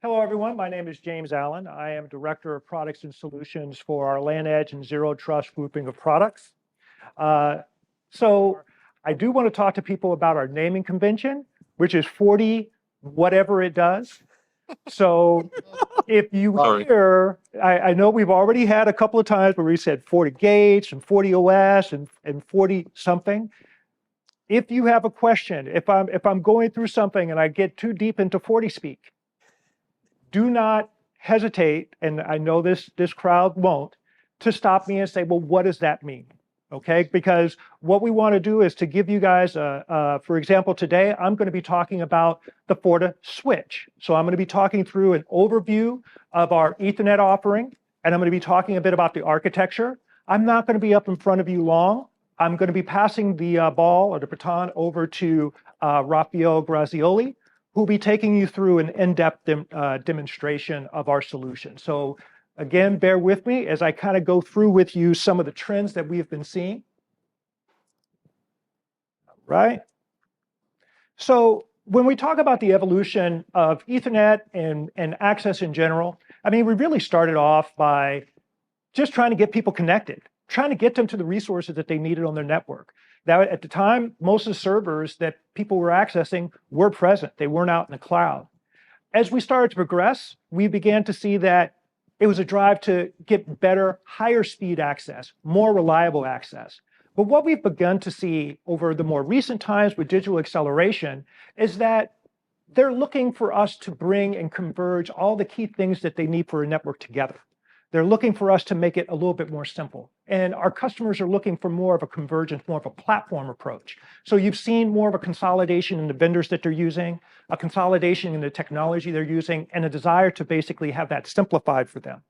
Hello, everyone. My name is James Allen. I am Director of Products and Solutions for our LAN Edge and Zero Trust grouping of products. So I do want to talk to people about our naming convention, which is 40 whatever it does. So if you hear, I know we've already had a couple of times where we said 40 gates and 40 OS and 40 something. If you have a question, if I'm going through something and I get too deep into 40 speak, do not hesitate, and I know this crowd won't, to stop me and say, well, what does that mean? Okay, because what we want to do is to give you guys, for example, today, I'm going to be talking about the FortiSwitch. So I'm going to be talking through an overview of our Ethernet offering, and I'm going to be talking a bit about the architecture. I'm not going to be up in front of you long. I'm going to be passing the ball or the baton over to Raphael Grazioli, who'll be taking you through an in-depth demonstration of our solution. So again, bear with me as I kind of go through with you some of the trends that we've been seeing. Right? So when we talk about the evolution of Ethernet and access in general, I mean, we really started off by just trying to get people connected, trying to get them to the resources that they needed on their network. Now, at the time, most of the servers that people were accessing were present. They weren't out in the cloud. As we started to progress, we began to see that it was a drive to get better, higher speed access, more reliable access. But what we've begun to see over the more recent times with digital acceleration is that they're looking for us to bring and converge all the key things that they need for a network together. They're looking for us to make it a little bit more simple. And our customers are looking for more of a convergence, more of a platform approach. So you've seen more of a consolidation in the vendors that they're using, a consolidation in the technology they're using, and a desire to basically have that simplified for them.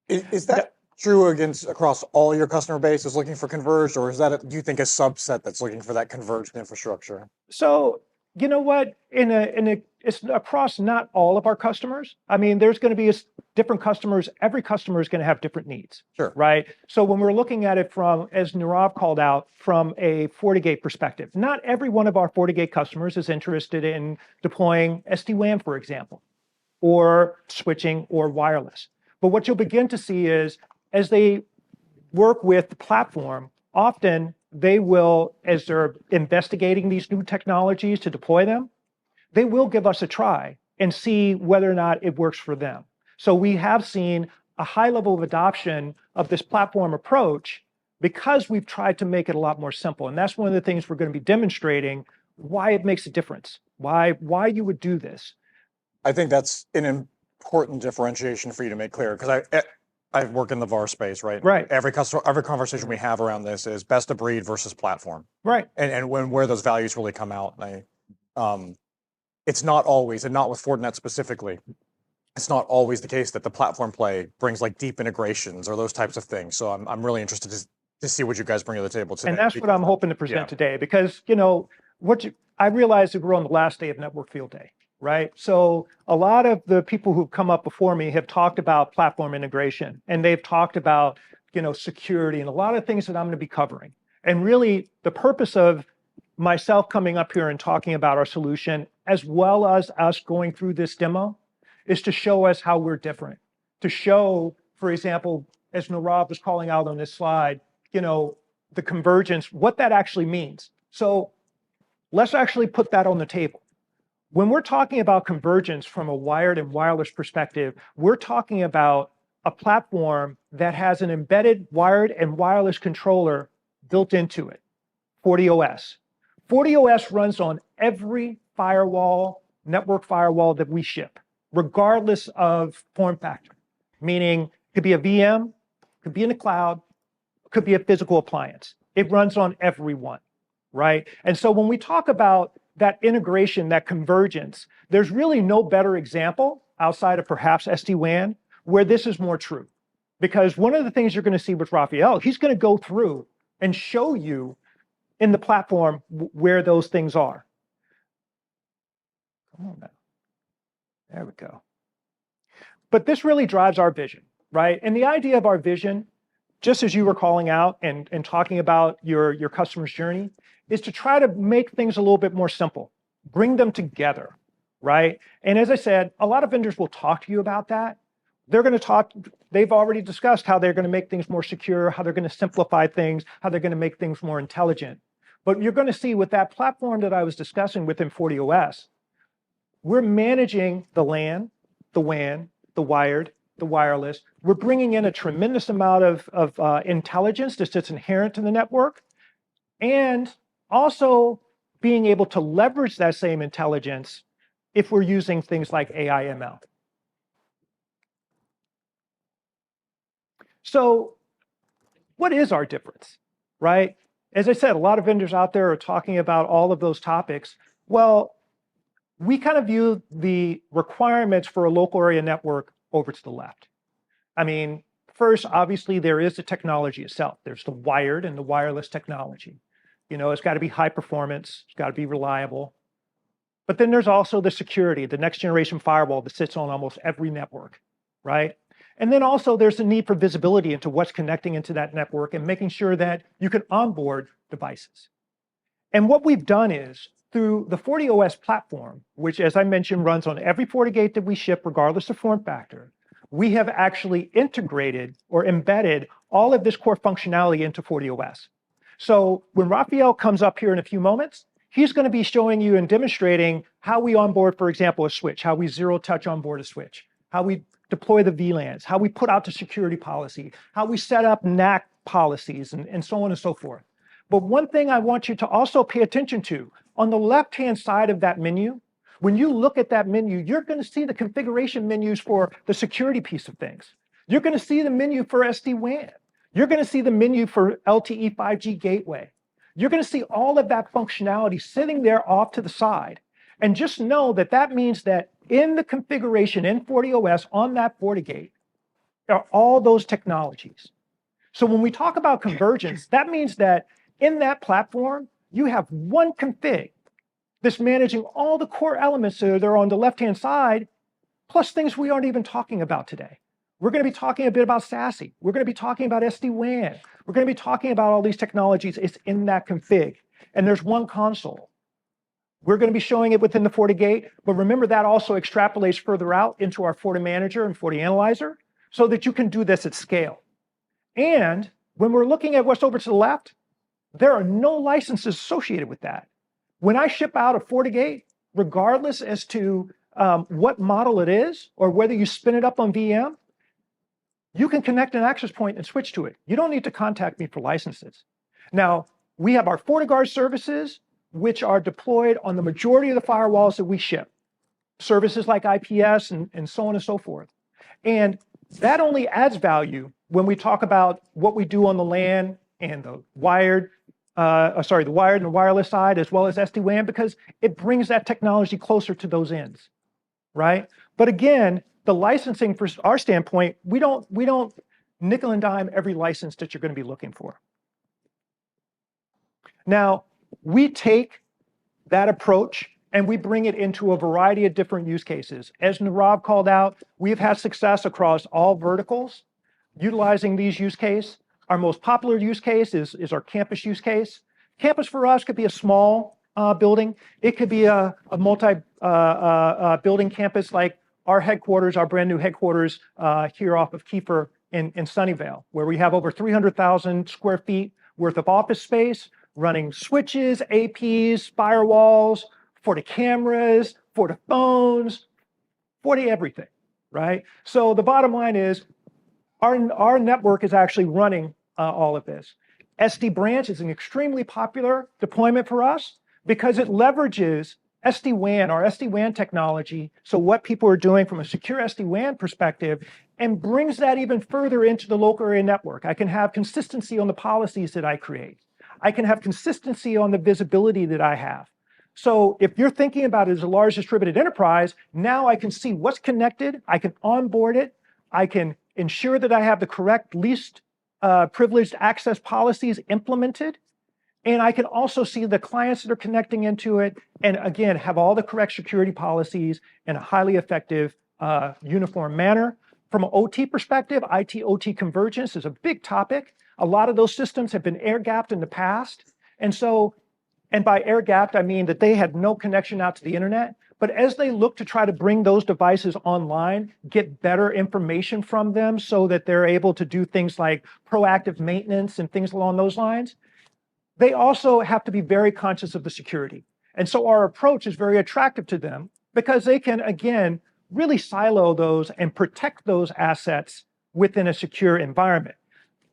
Is that true across all your customer base is looking for converged, or is that, do you think, a subset that's looking for that converged infrastructure? So, you know what, it's across not all of our customers. I mean, there's going to be different customers. Every customer is going to have different needs, sure, right? So when we're looking at it from, as Nirav called out, from a FortiGate perspective, not every one of our FortiGate customers is interested in deploying SD-WAN, for example, or switching or wireless. But what you'll begin to see is, as they work with the platform, often they will, as they're investigating these new technologies to deploy them, they will give us a try and see whether or not it works for them. So we have seen a high level of adoption of this platform approach because we've tried to make it a lot more simple. And that's one of the things we're going to be demonstrating, why it makes a difference, why you would do this. I think that's an important differentiation for you to make clear, because I work in the VAR space, right? Right. Every conversation we have around this is best of breed versus platform. Right. And where those values really come out. It's not always, and not with Fortinet specifically, it's not always the case that the platform play brings like deep integrations or those types of things. So I'm really interested to see what you guys bring to the table today. And that's what I'm hoping to present today, because, you know, I realize that we're on the last day of Network Field Day. Right? So a lot of the people who've come up before me have talked about platform integration, and they've talked about, you know, security and a lot of things that I'm going to be covering. And really the purpose of myself coming up here and talking about our solution, as well as us going through this demo, is to show us how we're different. To show, for example, as Nirav was calling out on this slide, you know, the convergence, what that actually means. So let's actually put that on the table. When we're talking about convergence from a wired and wireless perspective, we're talking about a platform that has an embedded wired and wireless controller built into it, FortiOS. FortiOS runs on every firewall, network firewall that we ship, regardless of form factor, meaning it could be a VM, could be in the cloud, could be a physical appliance. It runs on every one, right? And so when we talk about that integration, that convergence, there's really no better example outside of perhaps SD-WAN where this is more true. Because one of the things you're going to see with Raphael, he's going to go through and show you in the platform where those things are. Come on now. There we go. But this really drives our vision, right? And the idea of our vision, just as you were calling out and talking about your customer's journey, is to try to make things a little bit more simple, bring them together. right? And as I said, a lot of vendors will talk to you about that. They're going to talk, they've already discussed how they're going to make things more secure, how they're going to simplify things, how they're going to make things more intelligent. But you're going to see with that platform that I was discussing within FortiOS, we're managing the LAN, the WAN, the wired, the wireless. We're bringing in a tremendous amount of intelligence that's just inherent in the network, and also being able to leverage that same intelligence if we're using things like AI ML. So what is our difference, right? As I said, a lot of vendors out there are talking about all of those topics. Well, we kind of view the requirements for a local area network over to the left. I mean, first, obviously, there is the technology itself. There's the wired and the wireless technology. You know, it's got to be high performance, it's got to be reliable. But then there's also the security, the next generation firewall that sits on almost every network, right? And then also there's the need for visibility into what's connecting into that network and making sure that you can onboard devices. And what we've done is through the FortiOS platform, which as I mentioned runs on every FortiGate that we ship regardless of form factor, we have actually integrated or embedded all of this core functionality into FortiOS. So when Raphael comes up here in a few moments, he's going to be showing you and demonstrating how we onboard, for example, a switch, how we zero touch onboard a switch, how we deploy the VLANs, how we put out the security policy, how we set up NAC policies, and so on and so forth. But one thing I want you to also pay attention to, on the left-hand side of that menu, when you look at that menu, you're going to see the configuration menus for the security piece of things. You're going to see the menu for SD-WAN. You're going to see the menu for LTE 5G gateway. You're going to see all of that functionality sitting there off to the side. And just know that that means that in the configuration in FortiOS on that FortiGate are all those technologies. So when we talk about convergence, that means that in that platform, you have one config that's managing all the core elements that are on the left-hand side, plus things we aren't even talking about today. We're going to be talking a bit about SASE. We're going to be talking about SD-WAN. We're going to be talking about all these technologies. It's in that config. And there's one console. We're going to be showing it within the FortiGate, but remember that also extrapolates further out into our FortiManager and FortiAnalyzer so that you can do this at scale. And when we're looking at what's over to the left, there are no licenses associated with that. When I ship out a FortiGate, regardless as to what model it is or whether you spin it up on VM, you can connect an access point and switch to it. You don't need to contact me for licenses. Now, we have our FortiGuard services, which are deployed on the majority of the firewalls that we ship. Services like IPS and so on and so forth. And that only adds value when we talk about what we do on the LAN and the wired, the wired and the wireless side, as well as SD-WAN, because it brings that technology closer to those ends, right? But again, the licensing from our standpoint, we don't nickel and dime every license that you're going to be looking for. Now, we take that approach and we bring it into a variety of different use cases. As Nirav called out, we've had success across all verticals utilizing these use cases. Our most popular use case is our campus use case. Campus for us could be a small building. It could be a multi-building campus like our headquarters, our brand new headquarters here off of Kiefer in Sunnyvale, where we have over 300,000 square feet worth of office space, running switches, APs, firewalls, Forti cameras, Forti phones, Forti everything, right? So the bottom line is our network is actually running all of this. SD branch is an extremely popular deployment for us because it leverages SD-WAN, our SD-WAN technology, so what people are doing from a secure SD-WAN perspective, and brings that even further into the local area network. I can have consistency on the policies that I create. I can have consistency on the visibility that I have. So if you're thinking about it as a large distributed enterprise, now I can see what's connected, I can onboard it, I can ensure that I have the correct least privileged access policies implemented, and I can also see the clients that are connecting into it, and again, have all the correct security policies in a highly effective, uniform manner. From an OT perspective, IT-OT convergence is a big topic. A lot of those systems have been air-gapped in the past. And by air-gapped, I mean that they had no connection out to the internet. But as they look to try to bring those devices online, get better information from them so that they're able to do things like proactive maintenance and things along those lines, they also have to be very conscious of the security. And so our approach is very attractive to them because they can, again, really silo those and protect those assets within a secure environment.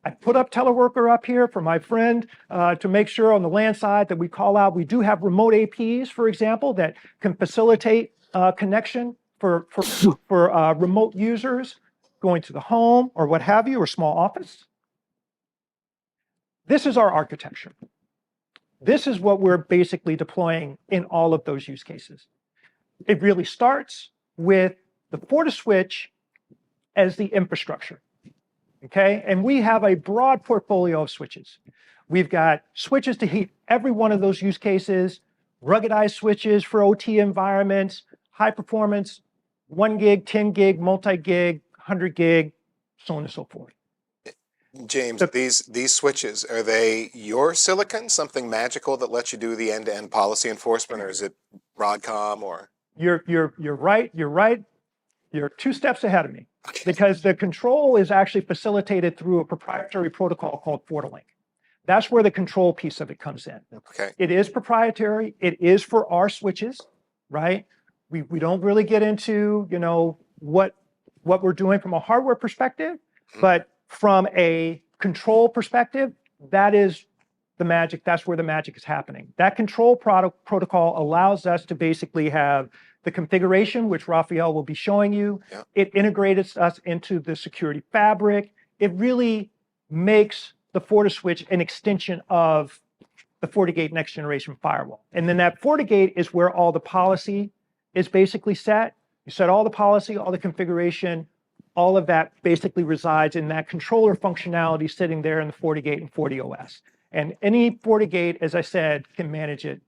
I put up teleworker up here for my friend to make sure on the LAN side that we call out. We do have remote APs, for example, that can facilitate connection for remote users going to the home or what have you, or small office. This is our architecture. This is what we're basically deploying in all of those use cases. It really starts with the FortiSwitch as the infrastructure. Okay, and we have a broad portfolio of switches. We've got switches to heat every one of those use cases, ruggedized switches for OT environments, high performance, 1 gig, 10 gig, multi-gig, 100 gig, so on and so forth. James, these switches, are they your silicon, something magical that lets you do the end-to-end policy enforcement, or is it Broadcom or? You're right. You're 2 steps ahead of me. Because the control is actually facilitated through a proprietary protocol called FortiLink. That's where the control piece of it comes in. Okay. It is proprietary. It is for our switches, right? We don't really get into, you know, what we're doing from a hardware perspective, but from a control perspective, that is the magic. That's where the magic is happening. That control protocol allows us to basically have the configuration, which Raphael will be showing you. Yeah. It integrates us into the security fabric. It really makes the FortiSwitch an extension of the FortiGate next generation firewall. And then that FortiGate is where all the policy is basically set. You set all the policy, all the configuration, all of that basically resides in that controller functionality sitting there in the FortiGate and FortiOS. And any FortiGate, as I said, can manage it.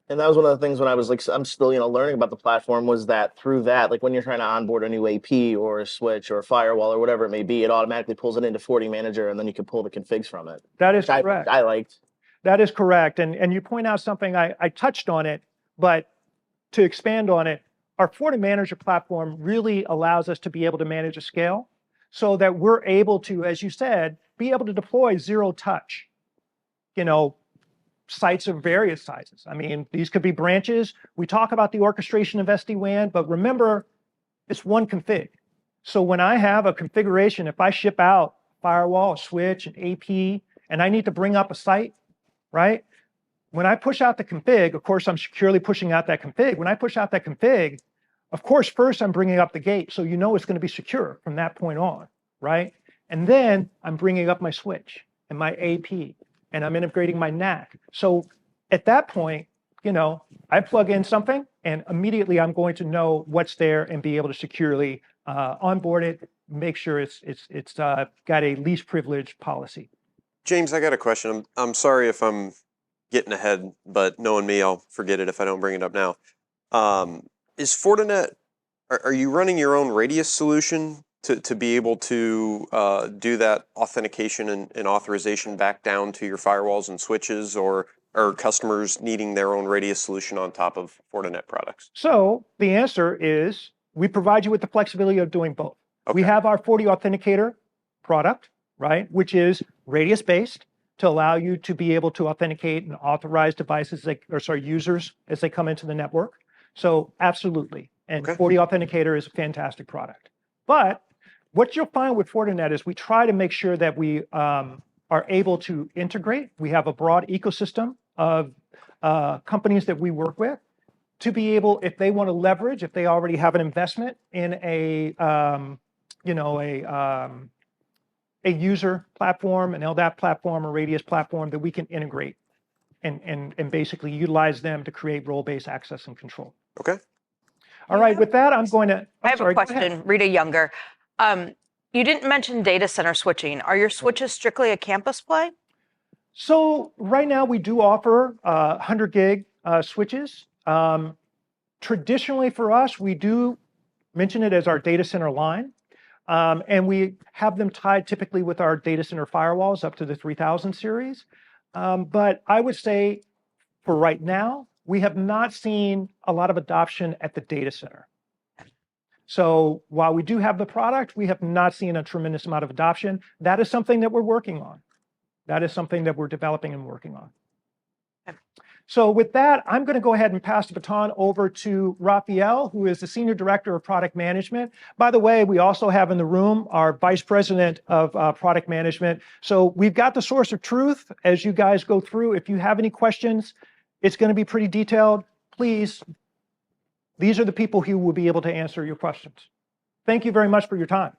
And that was one of the things when I was like, I'm still, learning about the platform, was that through that, like when you're trying to onboard a new AP or a switch or a firewall or whatever it may be, it automatically pulls it into FortiManager, and then you can pull the configs from it. That is correct. I liked. That is correct. And you point out something, I touched on it, but to expand on it, our FortiManager platform really allows us to be able to manage a scale so that we're able to, as you said, be able to deploy zero touch, sites of various sizes. I mean, these could be branches. We talk about the orchestration of SD-WAN, but remember, it's one config. So when I have a configuration, if I ship out firewall, a switch, an AP, and I need to bring up a site, right? When I push out the config, of course, I'm securely pushing out that config. When I push out that config, of course, first I'm bringing up the gate, so you know it's going to be secure from that point on, right? And then I'm bringing up my switch and my AP, and I'm integrating my NAC. So at that point, I plug in something, and immediately I'm going to know what's there and be able to securely onboard it, make sure it's got a least privilege policy. James, I got a question. I'm sorry if I'm getting ahead, but knowing me, I'll forget it if I don't bring it up now. Is Fortinet, are you running your own Radius solution to be able to do that authentication and authorization back down to your firewalls and switches, or are customers needing their own Radius solution on top of Fortinet products? So the answer is we provide you with the flexibility of doing both. Okay. We have our FortiAuthenticator product, right, which is Radius-based to allow you to be able to authenticate and authorize devices, users as they come into the network. So absolutely. And Okay. FortiAuthenticator is a fantastic product. But what you'll find with Fortinet is we try to make sure that we are able to integrate. We have a broad ecosystem of companies that we work with to be able, if they want to leverage, if they already have an investment in a user platform, an LDAP platform, or Radius platform, that we can integrate and basically utilize them to create role-based access and control. Okay. All right, with that, I'm going to. I have a question, Rita Younger. You didn't mention data center switching. Are your switches strictly a campus play? So right now we do offer 100 gig switches. Traditionally for us, we do mention it as our data center line. And we have them tied typically with our data center firewalls up to the 3000 series. But I would say for right now, we have not seen a lot of adoption at the data center. So while we do have the product, we have not seen a tremendous amount of adoption. That is something that we're working on. That is something that we're developing and working on. So with that, I'm going to go ahead and pass the baton over to Raphael, who is the Senior Director of Product Management. By the way, we also have in the room our Vice President of Product Management. So we've got the source of truth as you guys go through. If you have any questions, it's going to be pretty detailed. Please, these are the people who will be able to answer your questions. Thank you very much for your time.